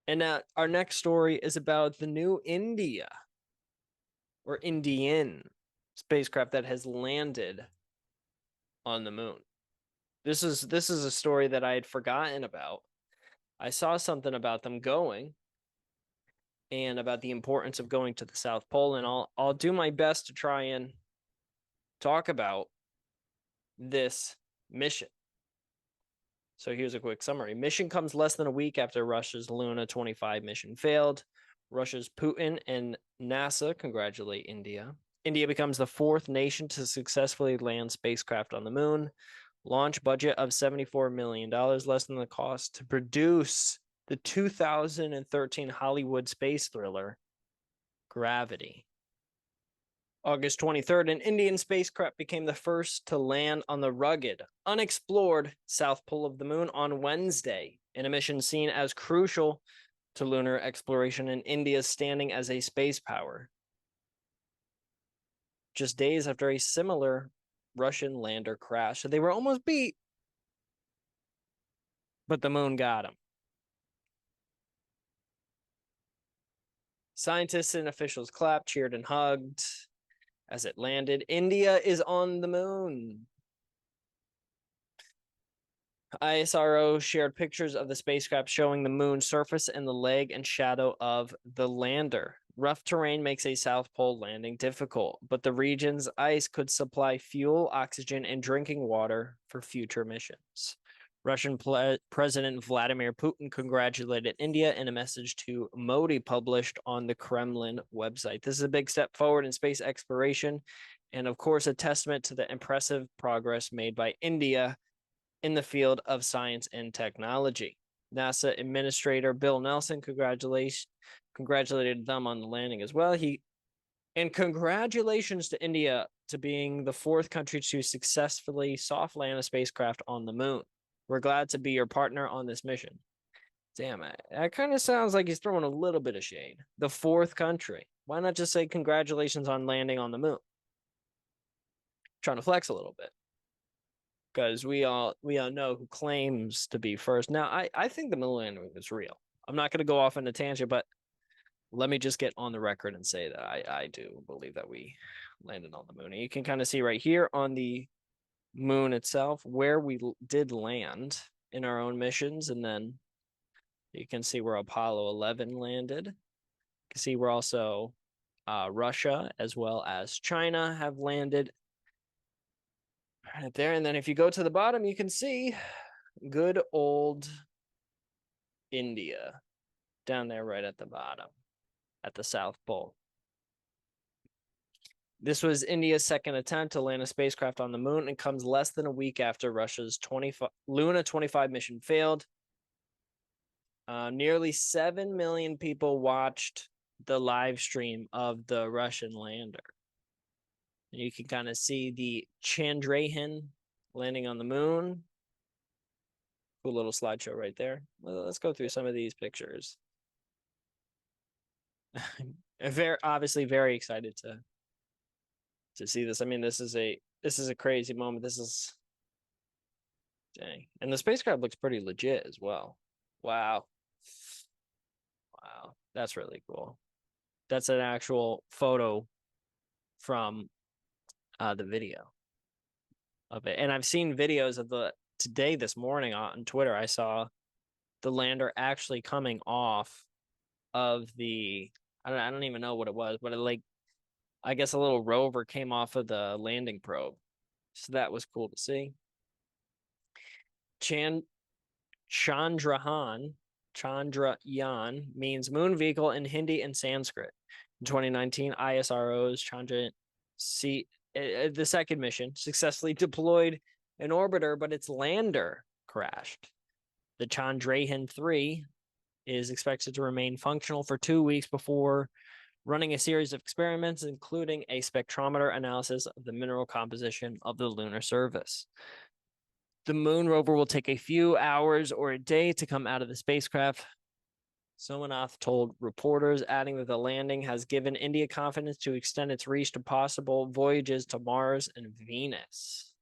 And our next story is about the new India or Indian spacecraft that has landed on the moon. This is a story that I had forgotten about. I saw something about them going and about the importance of going to the South Pole, and I'll do my best to try and talk about this mission. So here's a quick summary. Mission comes less than a week after Russia's Luna 25 mission failed. Russia's Putin and NASA congratulate India. India becomes the fourth nation to successfully land spacecraft on the moon. Launch budget of $74 million, less than the cost to produce the 2013 Hollywood space thriller, Gravity. August 23rd, an Indian spacecraft became the first to land on the rugged, unexplored South Pole of the Moon on Wednesday, in a mission seen as crucial to lunar exploration and India's standing as a space power. Just days after a similar Russian lander crashed, so they were almost beat, but the moon got them. Scientists and officials clapped, cheered, and hugged as it landed. India is on the moon. ISRO shared pictures of the spacecraft showing the moon's surface and the leg and shadow of the lander. Rough terrain makes a South Pole landing difficult, but the region's ice could supply fuel, oxygen, and drinking water for future missions. Russian President Vladimir Putin congratulated India in a message to Modi published on the Kremlin website. This is a big step forward in space exploration, and of course, a testament to the impressive progress made by India in the field of science and technology. NASA Administrator Bill Nelson congratulated them on the landing as well. And congratulations to India to being the fourth country to successfully soft land a spacecraft on the moon. We're glad to be your partner on this mission. Damn it. That kind of sounds like he's throwing a little bit of shade. The fourth country. Why not just say congratulations on landing on the moon? Trying to flex a little bit. Because we all know who claims to be first. Now, I think the moon landing is real. I'm not going to go off on a tangent, but let me just get on the record and say that I do believe that we landed on the moon. And you can kind of see right here on the moon itself where we did land in our own missions, and then you can see where Apollo 11 landed. You can see where also Russia as well as China have landed right there. And then if you go to the bottom, you can see good old India down there right at the bottom at the South Pole. This was India's second attempt to land a spacecraft on the moon and comes less than a week after Russia's Luna 25 mission failed. Nearly 7 million people watched the live stream of the Russian lander. And you can kind of see the Chandrayaan landing on the moon. Cool little slideshow right there. Well, let's go through some of these pictures. Obviously very excited to see this. I mean, this is a crazy moment. This is dang. And the spacecraft looks pretty legit as well. Wow. Wow. That's really cool. That's an actual photo from the video of it. And I've seen videos of this morning on Twitter. I saw the lander actually coming off of I don't even know what it was, but I guess a little rover came off of the landing probe. So that was cool to see. Chandrayaan means moon vehicle in Hindi and Sanskrit. In 2019, ISRO's the second mission successfully deployed an orbiter, but its lander crashed. The Chandrayaan 3 is expected to remain functional for 2 weeks before running a series of experiments, including a spectrometer analysis of the mineral composition of the lunar surface. The moon rover will take a few hours or a day to come out of the spacecraft, Somanath told reporters, adding that the landing has given India confidence to extend its reach to possible voyages to Mars and Venus.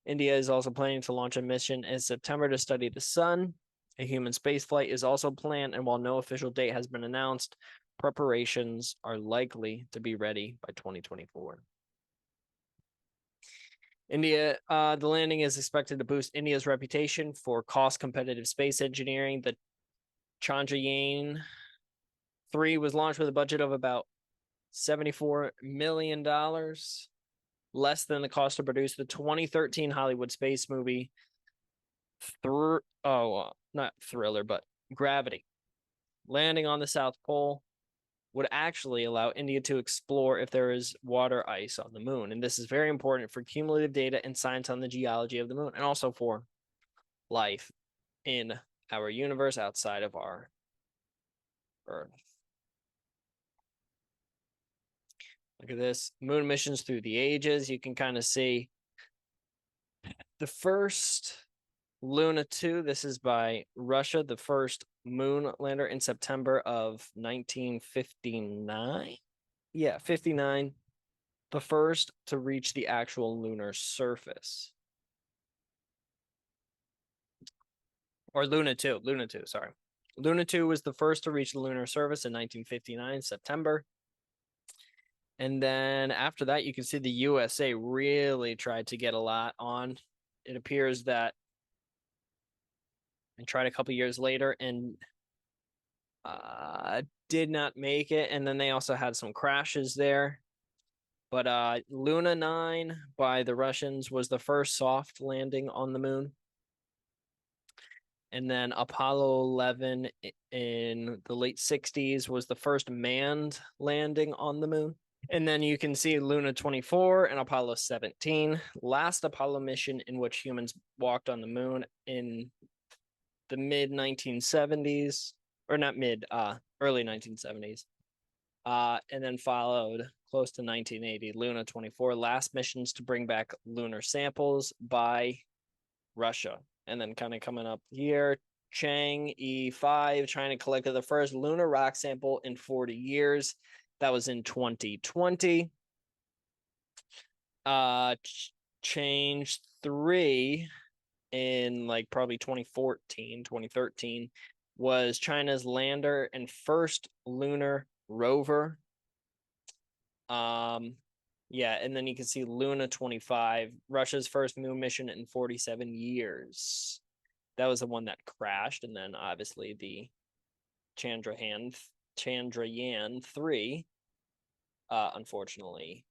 India is also planning to launch a mission in September to study the sun. A human spaceflight is also planned, and while no official date has been announced, preparations are likely to be ready by 2024. The landing is expected to boost India's reputation for cost-competitive space engineering. The Chandrayaan-3 was launched with a budget of about $74 million, less than the cost to produce the 2013 Hollywood space movie, not Thriller, but Gravity. Landing on the South Pole would actually allow India to explore if there is water ice on the moon. And this is very important for cumulative data and science on the geology of the moon, and also for life in our universe outside of our Earth. Look at this. Moon missions through the ages. You can kind of see the first Luna 2. This is by Russia, the first moon lander in September of 1959. Yeah, 59. The first to reach the actual lunar surface. Or Luna 2, sorry. Luna 2 was the first to reach the lunar surface in 1959, September. And then after that, you can see the USA really tried to get a lot on. It appears that and tried a couple years later and did not make it. And then they also had some crashes there. But Luna 9 by the Russians was the first soft landing on the moon. And then Apollo 11 in the late 60s was the first manned landing on the moon. And then you can see Luna 24 and Apollo 17, last Apollo mission in which humans walked on the moon in the mid 1970s, or not mid, early 1970s. And then followed close to 1980, Luna 24, last missions to bring back lunar samples by Russia. And then kind of coming up here, Chang'e 5, China collected the first lunar rock sample in 40 years. That was in 2020. Change 3 in like probably 2014, 2013 was China's lander and first lunar rover. Yeah, and then you can see Luna 25, Russia's first moon mission in 47 years. That was the one that crashed, and then obviously the Chandrayaan 3, unfortunately,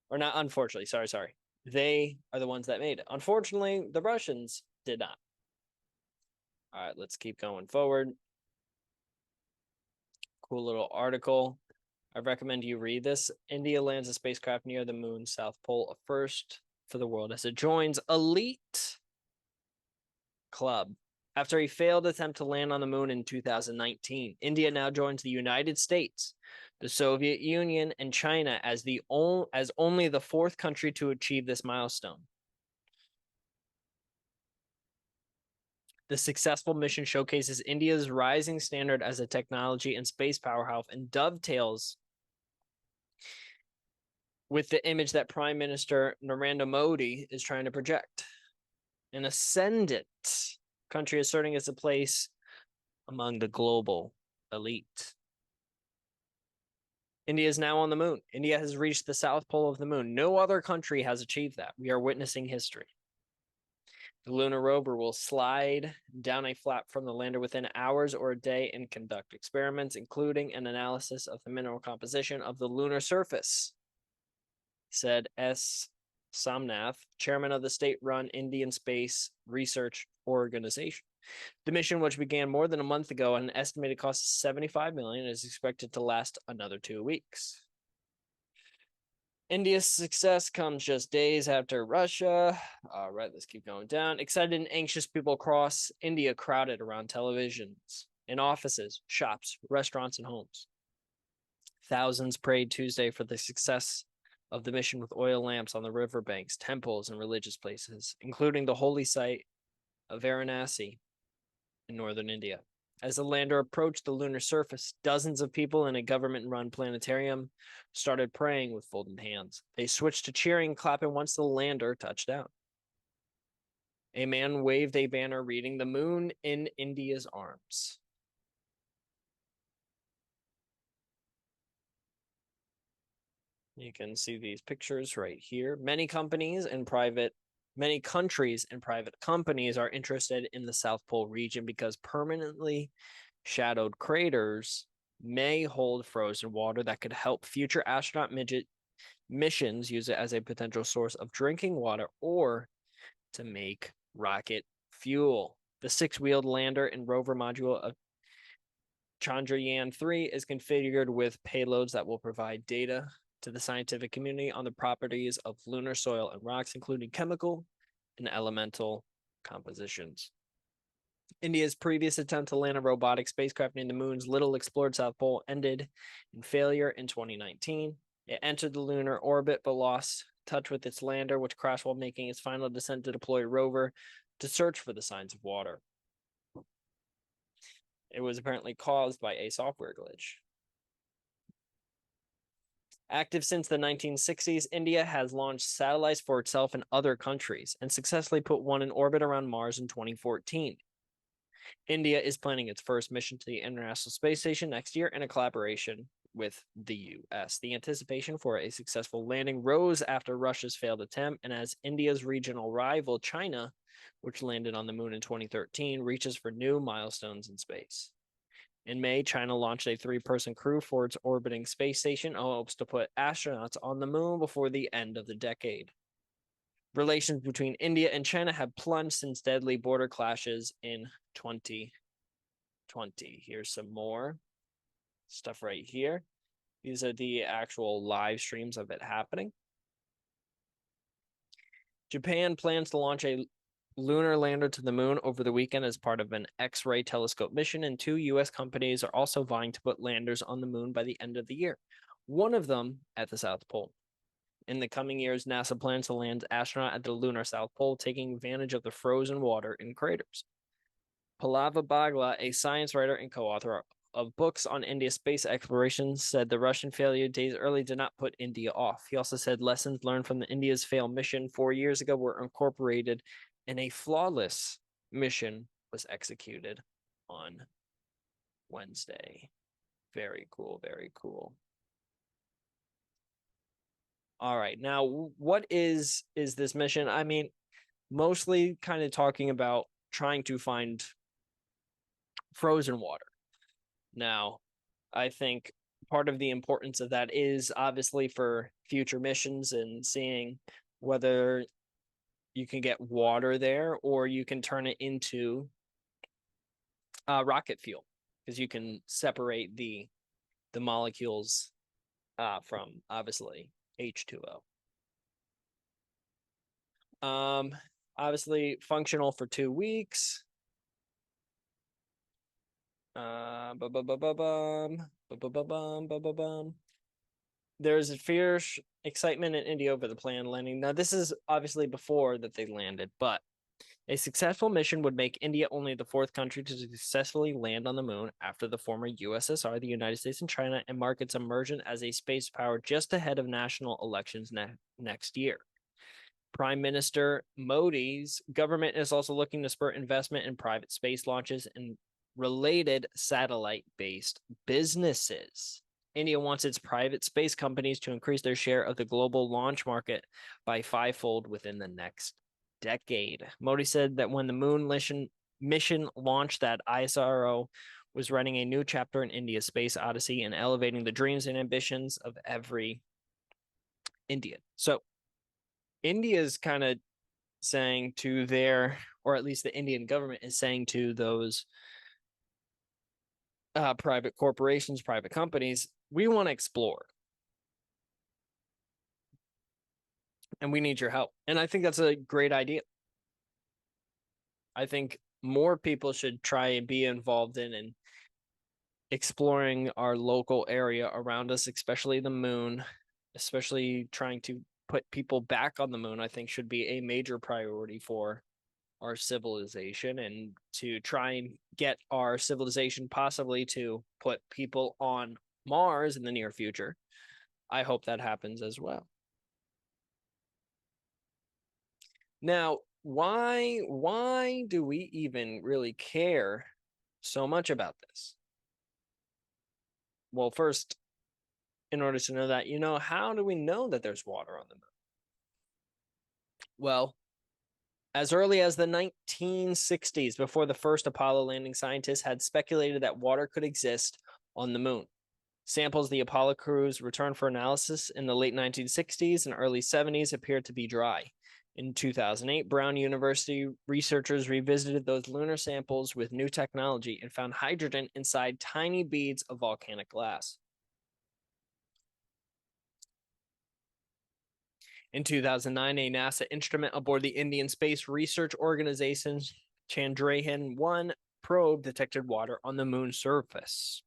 or not unfortunately, sorry. They are the ones that made it. Unfortunately, the Russians did not. All right, let's keep going forward. Cool little article. I recommend you read this. India lands a spacecraft near the moon's South Pole, a first for the world as it joins elite club. After a failed attempt to land on the moon in 2019, India now joins the United States, the Soviet Union, and China as only the fourth country to achieve this milestone. The successful mission showcases India's rising standard as a technology and space powerhouse and dovetails with the image that Prime Minister Narendra Modi is trying to project. An ascendant country asserting its place among the global elite. India is now on the moon. India has reached the South Pole of the moon. No other country has achieved that. We are witnessing history. The lunar rover will slide down a flap from the lander within hours or a day and conduct experiments, including an analysis of the mineral composition of the lunar surface, said S. Somnath, chairman of the state-run Indian Space Research Organization. The mission, which began more than a month ago at an estimated cost of $75 million, is expected to last another 2 weeks. India's success comes just days after Russia. All right, let's keep going down. Excited and anxious people across India crowded around televisions, in offices, shops, restaurants, and homes. Thousands prayed Tuesday for the success of the mission with oil lamps on the riverbanks, temples, and religious places, including the holy site of Varanasi in northern India. As the lander approached the lunar surface, dozens of people in a government-run planetarium started praying with folded hands. They switched to cheering and clapping once the lander touched down. A man waved a banner reading "The moon in India's arms." You can see these pictures right here. Many countries and private companies are interested in the South Pole region because permanently shadowed craters may hold frozen water that could help future astronaut missions use it as a potential source of drinking water or to make rocket fuel. The six-wheeled lander and rover module of Chandrayaan-3 is configured with payloads that will provide data to the scientific community on the properties of lunar soil and rocks, including chemical and elemental compositions. India's previous attempt to land a robotic spacecraft near the moon's little explored South Pole ended in failure in 2019. It entered the lunar orbit but lost touch with its lander, which crashed while making its final descent to deploy a rover to search for the signs of water. It was apparently caused by a software glitch. Active since the 1960s, India has launched satellites for itself and other countries and successfully put one in orbit around Mars in 2014. India is planning its first mission to the International Space Station next year in a collaboration with the US. The anticipation for a successful landing rose after Russia's failed attempt, and as India's regional rival, China, which landed on the moon in 2013, reaches for new milestones in space. In May, China launched a 3-person crew for its orbiting space station and hopes to put astronauts on the moon before the end of the decade. Relations between India and China have plunged since deadly border clashes in 2020. Here's some more stuff right here. These are the actual live streams of it happening. Japan plans to launch a lunar lander to the moon over the weekend as part of an X-ray telescope mission, and 2 U.S. companies are also vying to put landers on the moon by the end of the year, one of them at the South Pole. In the coming years, NASA plans to land astronaut at the lunar South Pole, taking advantage of the frozen water in craters. Palava Bagla, a science writer and co-author of books on India's space exploration, said the Russian failure days early did not put India off. He also said lessons learned from the India's failed mission 4 years ago were incorporated, and a flawless mission was executed on Wednesday. Very cool, very cool. All right, now what is this mission? I mean, mostly kind of talking about trying to find frozen water. Now, I think part of the importance of that is obviously for future missions and seeing whether you can get water there or you can turn it into rocket fuel, because you can separate the molecules from obviously H2O. Obviously functional for 2 weeks. There's fierce excitement in India over the planned landing. Now, this is obviously before that they landed, but a successful mission would make India only the 4th country to successfully land on the moon after the former USSR, the United States, and China, and mark its emergence as a space power just ahead of national elections next year. Prime Minister Modi's government is also looking to spur investment in private space launches and related satellite-based businesses. India wants its private space companies to increase their share of the global launch market by 5-fold within the next decade. Modi said that when the moon mission launched, that ISRO was writing a new chapter in India's space odyssey and elevating the dreams and ambitions of every Indian. So India is kind of saying to their, or at least the Indian government is saying to those private corporations, private companies, we want to explore. And we need your help. And I think that's a great idea. I think more people should try and be involved in exploring our local area around us, especially the moon, especially trying to put people back on the moon, I think should be a major priority for our civilization, and to try and get our civilization possibly to put people on Mars in the near future. I hope that happens as well. Now, Why do we even really care so much about this? Well, first, in order to know that, how do we know that there's water on the moon? Well, as early as the 1960s, before the first Apollo landing, scientists had speculated that water could exist on the moon. Samples the Apollo crews returned for analysis in the late 1960s and early 70s appeared to be dry. In 2008, Brown University researchers revisited those lunar samples with new technology and found hydrogen inside tiny beads of volcanic glass. In 2009, a NASA instrument aboard the Indian Space Research Organization's Chandrayaan-1 probe detected water on the moon's surface.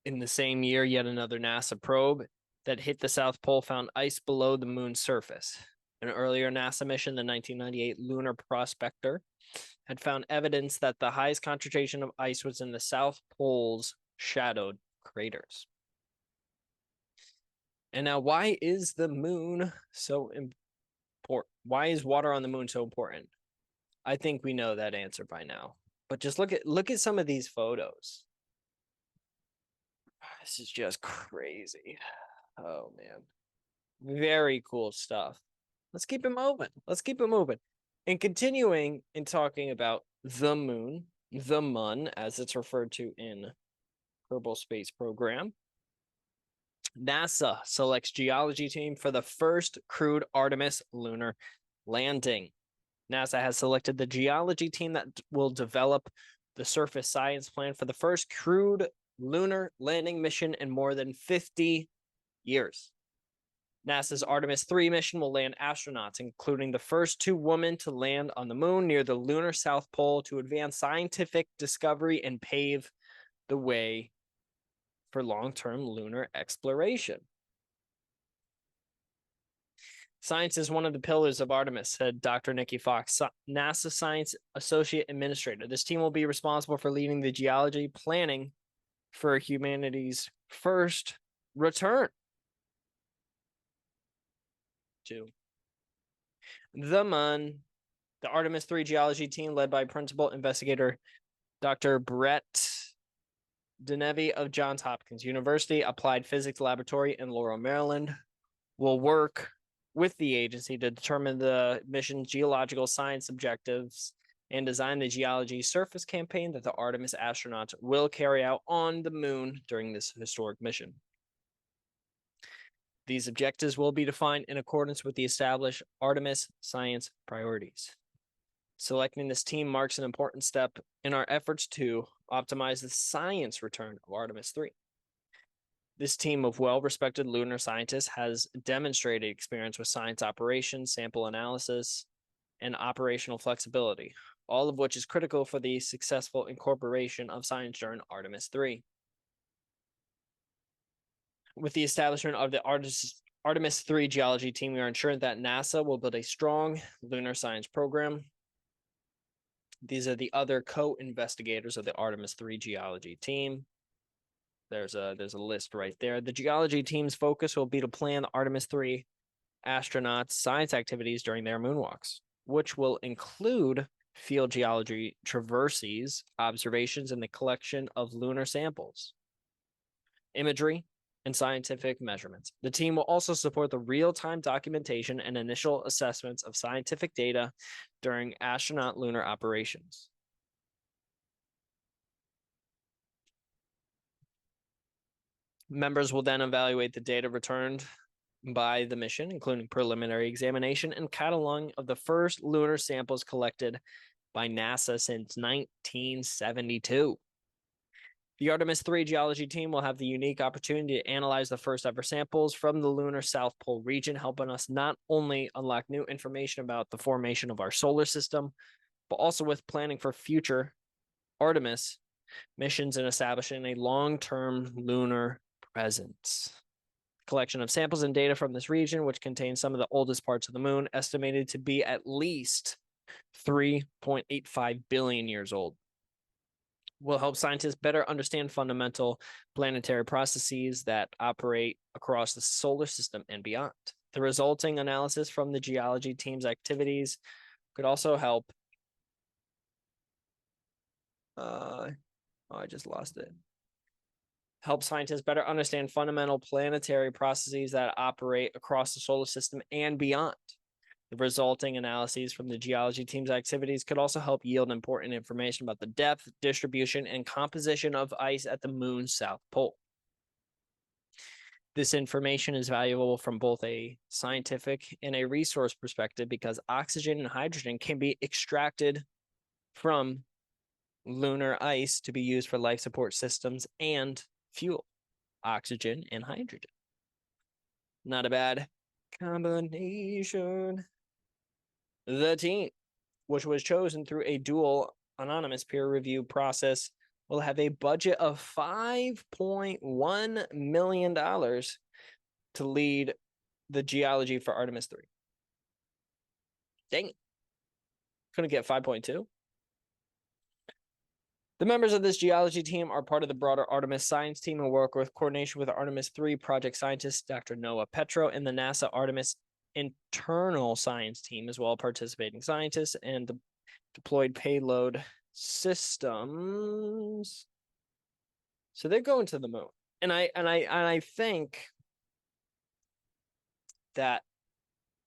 In the same year, yet another NASA probe that hit the South Pole found ice below the moon's surface. An earlier NASA mission, the 1998 Lunar Prospector, had found evidence that the highest concentration of ice was in the South Pole's shadowed craters. And now, why is the moon so important? Why is water on the moon so important? I think we know that answer by now. But just look at some of these photos. This is just crazy. Oh man. Very cool stuff. Let's keep it moving. Let's keep it moving. And continuing in talking about the moon, the mun, as it's referred to in Kerbal Space Program, NASA selects geology team for the first crewed Artemis lunar landing. NASA has selected the geology team that will develop the surface science plan for the first crewed lunar landing mission in more than 50 years. NASA's Artemis 3 mission will land astronauts, including the first two women to land on the moon near the lunar South Pole, to advance scientific discovery and pave the way for long-term lunar exploration. Science is one of the pillars of Artemis, said Dr. Nikki Fox, NASA Science Associate Administrator. This team will be responsible for leading the geology planning for humanity's first return to the moon. The Artemis 3 geology team, led by principal investigator Dr. Brett Denevy of Johns Hopkins University Applied Physics Laboratory in Laurel, Maryland, will work with the agency to determine the mission's geological science objectives and design the geology surface campaign that the Artemis astronauts will carry out on the moon during this historic mission. These objectives will be defined in accordance with the established Artemis science priorities. Selecting this team marks an important step in our efforts to optimize the science return of Artemis 3. This team of well-respected lunar scientists has demonstrated experience with science operations, sample analysis, and operational flexibility, all of which is critical for the successful incorporation of science during Artemis 3. With the establishment of the Artemis 3 geology team, we are ensuring that NASA will build a strong lunar science program. These are the other co-investigators of the Artemis 3 geology team. There's a list right there. The geology team's focus will be to plan the Artemis 3 astronauts' science activities during their moonwalks, which will include field geology traverses, observations, and the collection of lunar samples, imagery, and scientific measurements. The team will also support the real-time documentation and initial assessments of scientific data during astronaut lunar operations. Members will then evaluate the data returned by the mission, including preliminary examination and cataloging of the first lunar samples collected by NASA since 1972. The Artemis 3 geology team will have the unique opportunity to analyze the first ever samples from the lunar South Pole region, helping us not only unlock new information about the formation of our solar system, but also with planning for future Artemis missions and establishing a long-term lunar presence. Collection of samples and data from this region, which contains some of the oldest parts of the moon, estimated to be at least 3.85 billion years old, will help scientists better understand fundamental planetary processes that operate across the solar system and beyond. The resulting analysis from the geology team's activities could also help. I just lost it. Help scientists better understand fundamental planetary processes that operate across the solar system and beyond. The resulting analyses from the geology team's activities could also help yield important information about the depth, distribution, and composition of ice at the moon's south pole. This information is valuable from both a scientific and a resource perspective because oxygen and hydrogen can be extracted from lunar ice to be used for life support systems and fuel, oxygen and hydrogen. Not a bad combination. The team, which was chosen through a dual anonymous peer review process, will have a budget of $5.1 million to lead the geology for Artemis 3. Dang it. Couldn't get 5.2. The members of this geology team are part of the broader Artemis science team and work with coordination with Artemis 3 project scientist Dr. Noah Petro and the NASA Artemis internal science team, as well as participating scientists and the deployed payload systems. So they're going to the moon. And I think that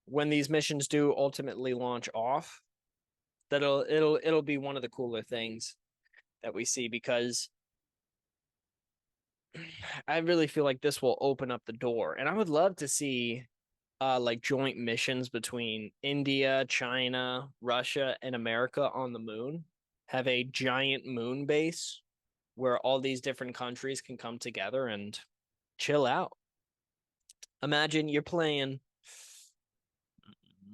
when these missions do ultimately launch off, that it'll be one of the cooler things that we see, because I really feel like this will open up the door. And I would love to see like joint missions between India, China, Russia, and America on the moon. Have a giant moon base where all these different countries can come together and chill out. Imagine you're playing,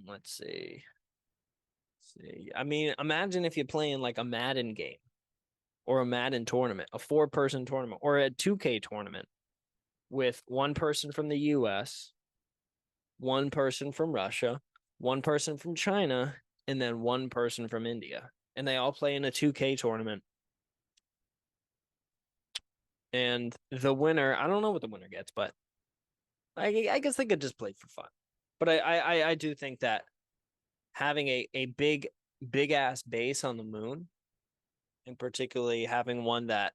let's see. I mean, imagine if you're playing like a Madden game or a Madden tournament, a 4-person tournament, or a 2K tournament with one person from the US, one person from Russia, one person from China, and then one person from India. And they all play in a 2K tournament. And the winner, I don't know what the winner gets, but I guess they could just play for fun. But I do think that having a big ass base on the moon, and particularly having one that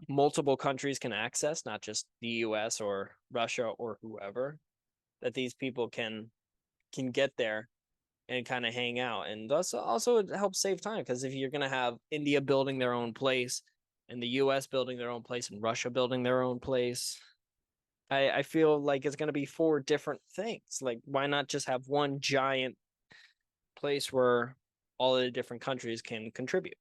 multiple countries can access, not just the US or Russia or whoever, that these people can get there and kind of hang out. And thus also it helps save time, because if you're going to have India building their own place and the US building their own place and Russia building their own place, I feel like it's going to be 4 different things. Like, why not just have one giant place where all of the different countries can contribute?